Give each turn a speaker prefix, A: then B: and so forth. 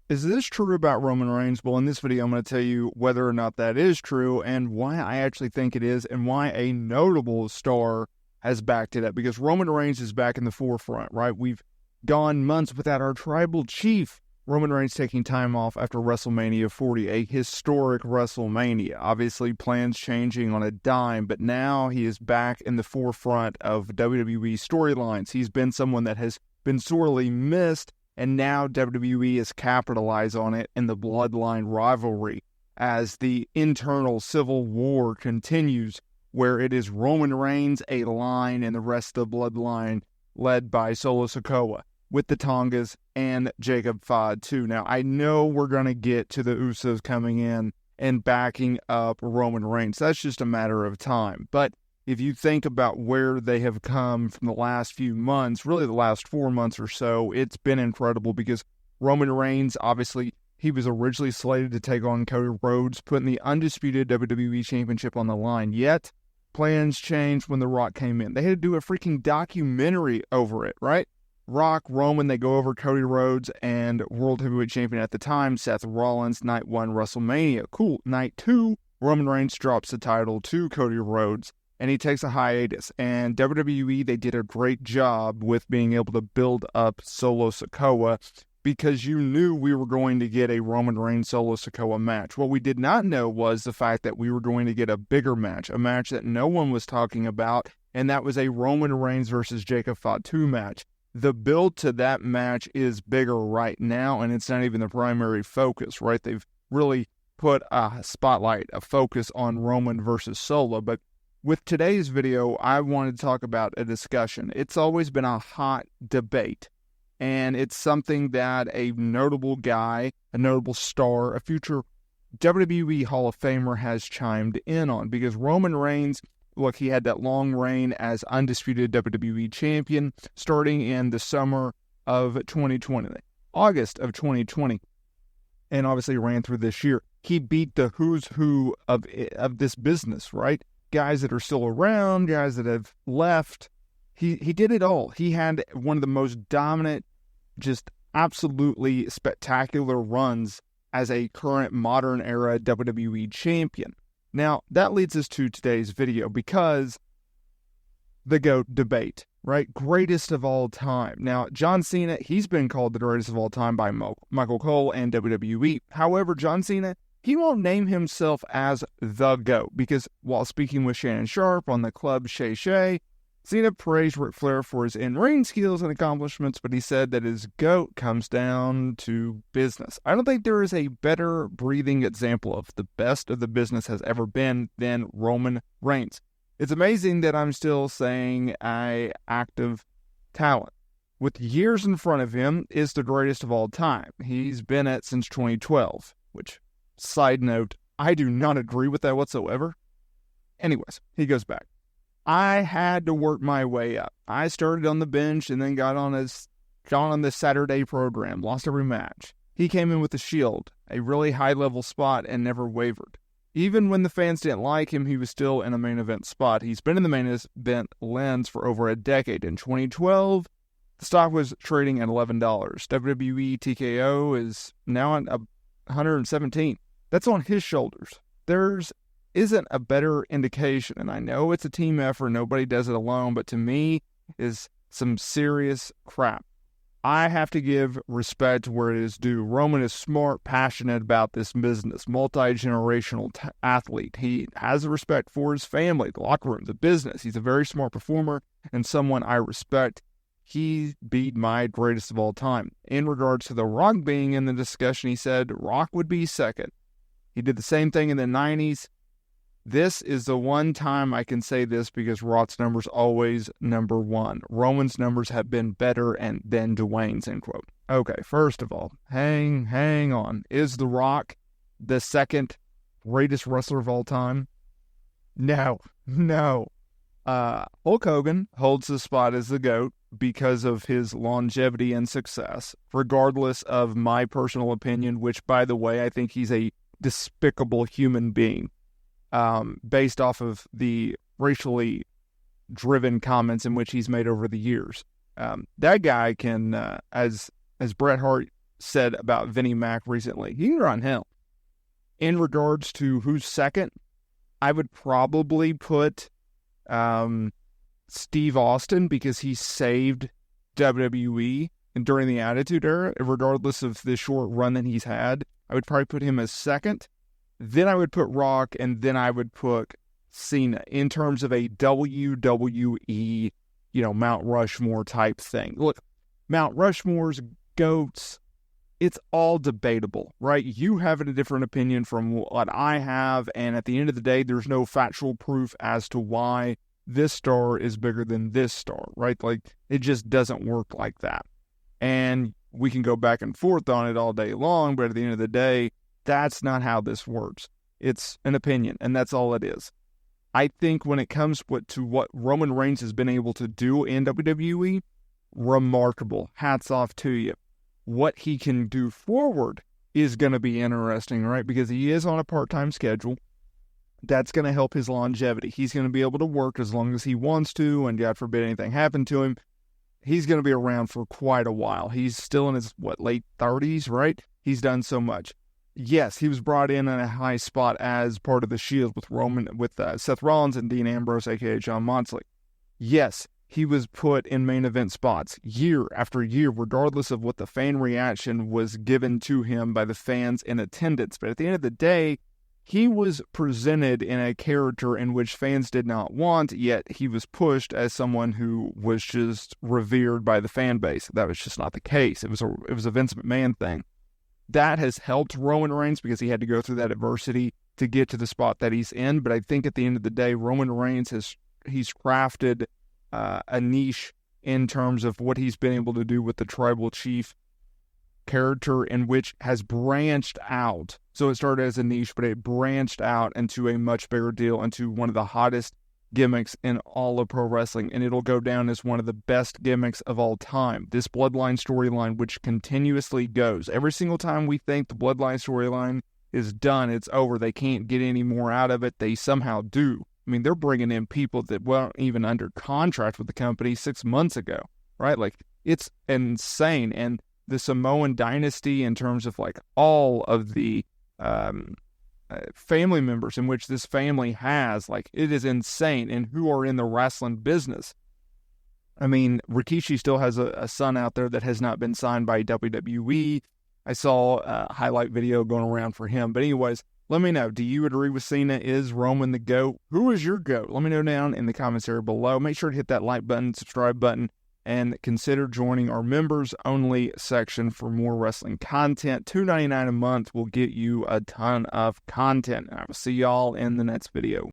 A: Is this true about Roman Reigns? Well, in this video, I'm going to tell you whether or not that is true and why I actually think it is and why a notable star has backed it up. Because Roman Reigns is back in the forefront, right? We've gone months without our tribal chief. Roman Reigns taking time off after WrestleMania 40, a historic WrestleMania. Obviously, plans changing on a dime, but now he is back in the forefront of WWE storylines. He's been someone that has been sorely missed, and now WWE is capitalized on it in the bloodline rivalry as the internal civil war continues, where it is Roman Reigns, a line, and the rest of the bloodline led by Solo Sikoa with the Tongas and Jacob Fad too. Now, I know we're going to get to the Usos coming in and backing up Roman Reigns. That's just a matter of time. But if you think about where they have come from the last few months, really the last 4 months or so, it's been incredible because Roman Reigns, obviously, he was originally slated to take on Cody Rhodes, putting the undisputed WWE Championship on the line. Yet, plans changed when The Rock came in. They had to do a freaking documentary over it, right? Rock, Roman, they go over Cody Rhodes and World Heavyweight Champion at the time, Seth Rollins, Night 1, WrestleMania. Cool. Night 2, Roman Reigns drops the title to Cody Rhodes, and he takes a hiatus. And WWE, they did a great job with being able to build up Solo Sikoa because you knew we were going to get a Roman Reigns Solo Sikoa match. What we did not know was the fact that we were going to get a bigger match, a match that no one was talking about, and that was a Roman Reigns versus Jacob Fatu match. The build to that match is bigger right now, and it's not even the primary focus, right? They've really put a spotlight, a focus on Roman versus Solo, but with today's video, I wanted to talk about a discussion. It's always been a hot debate, and it's something that a notable guy, a notable star, a future WWE Hall of Famer has chimed in on, because Roman Reigns, look, he had that long reign as undisputed WWE champion starting in the summer of 2020, August of 2020, and obviously ran through this year. He beat the who's who of this business, right? Guys that are still around, guys that have left. He did it all. He had one of the most dominant, just absolutely spectacular runs as a current modern era WWE champion. Now, that leads us to today's video because the GOAT debate, right? Greatest of all time. Now, John Cena, he's been called the greatest of all time by Michael Cole and WWE. However, John Cena, he won't name himself as the GOAT because while speaking with Shannon Sharp on the Club Shay Shay, Cena praised Ric Flair for his in-ring skills and accomplishments, but he said that his GOAT comes down to business. I don't think there is a better breathing example of the best of the business has ever been than Roman Reigns. It's amazing that I'm still saying active talent. With years in front of him, is the greatest of all time. He's been it since 2012, which, side note, I do not agree with that whatsoever. Anyways, he goes back. I had to work my way up. I started on the bench and then got on this Saturday program, lost every match. He came in with the Shield, a really high-level spot, and never wavered. Even when the fans didn't like him, he was still in a main event spot. He's been in the main event lens for over a decade. In 2012, the stock was trading at $11. WWE TKO is now at 117. That's on his shoulders. There's isn't a better indication, and I know it's a team effort, nobody does it alone, but to me is some serious crap. I have to give respect where it is due. Roman is smart, passionate about this business, multi-generational athlete. He has a respect for his family, the locker room, the business. He's a very smart performer and someone I respect. He beat my greatest of all time. In regards to The Rock being in the discussion, he said Rock would be second. He did the same thing in the 90s. This is the one time I can say this because Rock's numbers always number one. Roman's numbers have been better than Dwayne's, end quote. Okay, first of all, hang on. Is The Rock the second greatest wrestler of all time? No. Hulk Hogan holds the spot as the GOAT because of his longevity and success, regardless of my personal opinion, which, by the way, I think he's a despicable human being. Based off of the racially driven comments in which he's made over the years. That guy can, as Bret Hart said about Vinnie Mac recently. You can run him. In regards to who's second, I would probably put Steve Austin, because he saved WWE and during the Attitude Era, regardless of the short run that he's had. I would probably put him as second. Then I would put Rock, and then I would put Cena in terms of a WWE, Mount Rushmore type thing. Look, Mount Rushmore's GOATs, it's all debatable, right? You have a different opinion from what I have, and at the end of the day, there's no factual proof as to why this star is bigger than this star, right? Like, it just doesn't work like that. And we can go back and forth on it all day long, but at the end of the day, that's not how this works. It's an opinion, and that's all it is. I think when it comes to what Roman Reigns has been able to do in WWE, remarkable. Hats off to you. What he can do forward is going to be interesting, right? Because he is on a part-time schedule. That's going to help his longevity. He's going to be able to work as long as he wants to, and God forbid anything happened to him. He's going to be around for quite a while. He's still in his, late 30s, right? He's done so much. Yes, he was brought in a high spot as part of the Shield with Seth Rollins and Dean Ambrose, a.k.a. John Moxley. Yes, he was put in main event spots year after year, regardless of what the fan reaction was given to him by the fans in attendance. But at the end of the day, he was presented in a character in which fans did not want, yet he was pushed as someone who was just revered by the fan base. That was just not the case. It was a Vince McMahon thing. That has helped Roman Reigns because he had to go through that adversity to get to the spot that he's in. But I think at the end of the day, Roman Reigns he's crafted a niche in terms of what he's been able to do with the tribal chief character, in which has branched out. So it started as a niche, but it branched out into a much bigger deal, into one of the hottest gimmicks in all of pro wrestling, and it'll go down as one of the best gimmicks of all time. This Bloodline storyline, which continuously goes. Every single time we think the Bloodline storyline is done, it's over, they can't get any more out of it, they somehow do. I mean, they're bringing in people that weren't even under contract with the company 6 months ago, right? Like, it's insane. And the Samoan dynasty, in terms of all of the family members in which this family has, it is insane, and who are in the wrestling business. I mean, Rikishi still has a son out there that has not been signed by WWE. I saw a highlight video going around for him. But anyways, let me know. Do you agree with Cena? Is Roman the GOAT? Who is your GOAT? Let me know down in the comments area below. Make sure to hit that like button, subscribe button, and consider joining our members-only section for more wrestling content. $2.99 a month will get you a ton of content. I will see y'all in the next video.